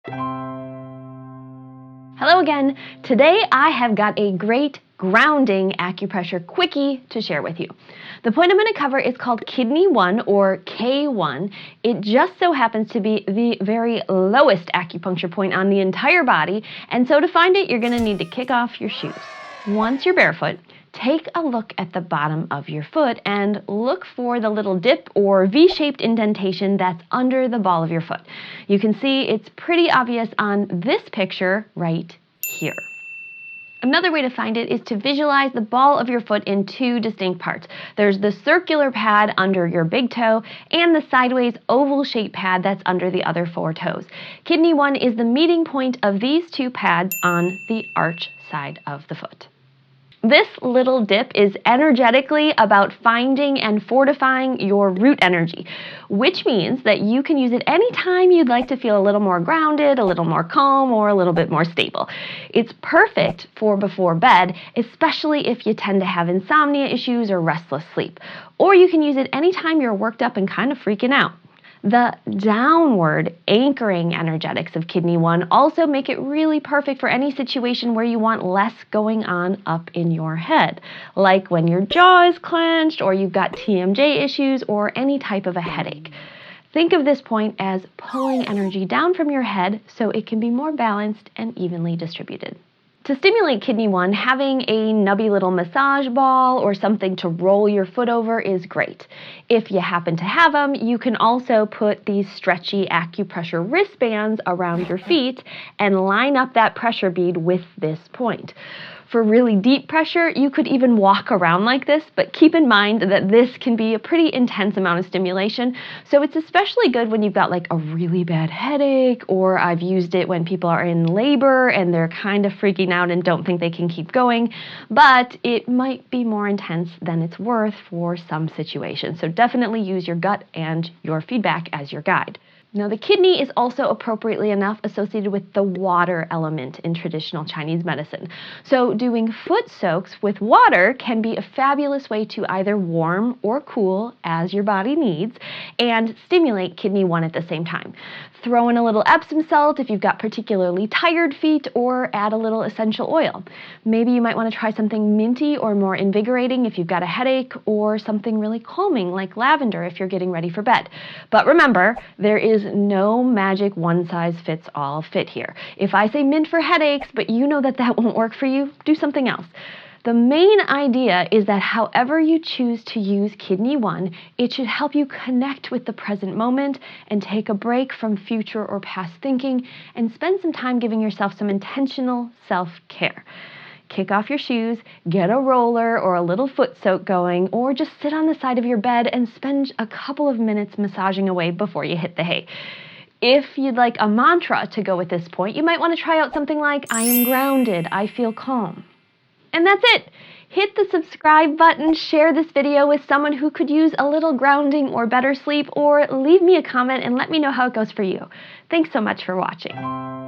Hello again. Today I have got a great grounding acupressure quickie to share with you. The point I'm going to cover is called Kidney 1 or K1. It just so happens to be the very lowest acupuncture point on the entire body, and so to find it, you're going to need to kick off your shoes. Once you're barefoot, take a look at the bottom of your foot and look for the little dip or V-shaped indentation that's under the ball of your foot. You can see it's pretty obvious on this picture right here. Another way to find it is to visualize the ball of your foot in two distinct parts. There's the circular pad under your big toe and the sideways oval-shaped pad that's under the other four toes. Kidney 1 is the meeting point of these two pads on the arch side of the foot. This little dip is energetically about finding and fortifying your root energy, which means that you can use it anytime you'd like to feel a little more grounded, a little more calm, or a little bit more stable. It's perfect for before bed, especially if you tend to have insomnia issues or restless sleep. Or you can use it anytime you're worked up and kind of freaking out. The downward anchoring energetics of Kidney 1 also make it really perfect for any situation where you want less going on up in your head, like when your jaw is clenched or you've got TMJ issues or any type of a headache. Think of this point as pulling energy down from your head so it can be more balanced and evenly distributed. To stimulate Kidney 1, having a nubby little massage ball or something to roll your foot over is great. If you happen to have them, you can also put these stretchy acupressure wristbands around your feet and line up that pressure bead with this point. For really deep pressure, you could even walk around like this, but keep in mind that this can be a pretty intense amount of stimulation, so it's especially good when you've got like a really bad headache, or I've used it when people are in labor and they're kind of freaking out and don't think they can keep going, but it might be more intense than it's worth for some situations, so definitely use your gut and your feedback as your guide. Now, the kidney is also appropriately enough associated with the water element in traditional Chinese medicine. So doing foot soaks with water can be a fabulous way to either warm or cool as your body needs and stimulate Kidney 1 at the same time. Throw in a little Epsom salt if you've got particularly tired feet, or add a little essential oil. Maybe you might want to try something minty or more invigorating if you've got a headache, or something really calming like lavender if you're getting ready for bed. But remember, there is no magic one-size-fits-all fit here. If I say mint for headaches, but you know that that won't work for you, do something else. The main idea is that however you choose to use Kidney 1, it should help you connect with the present moment and take a break from future or past thinking and spend some time giving yourself some intentional self-care. Kick off your shoes, get a roller or a little foot soak going, or just sit on the side of your bed and spend a couple of minutes massaging away before you hit the hay. If you'd like a mantra to go with this point, you might want to try out something like, I am grounded, I feel calm. And that's it. Hit the subscribe button, share this video with someone who could use a little grounding or better sleep, or leave me a comment and let me know how it goes for you. Thanks so much for watching.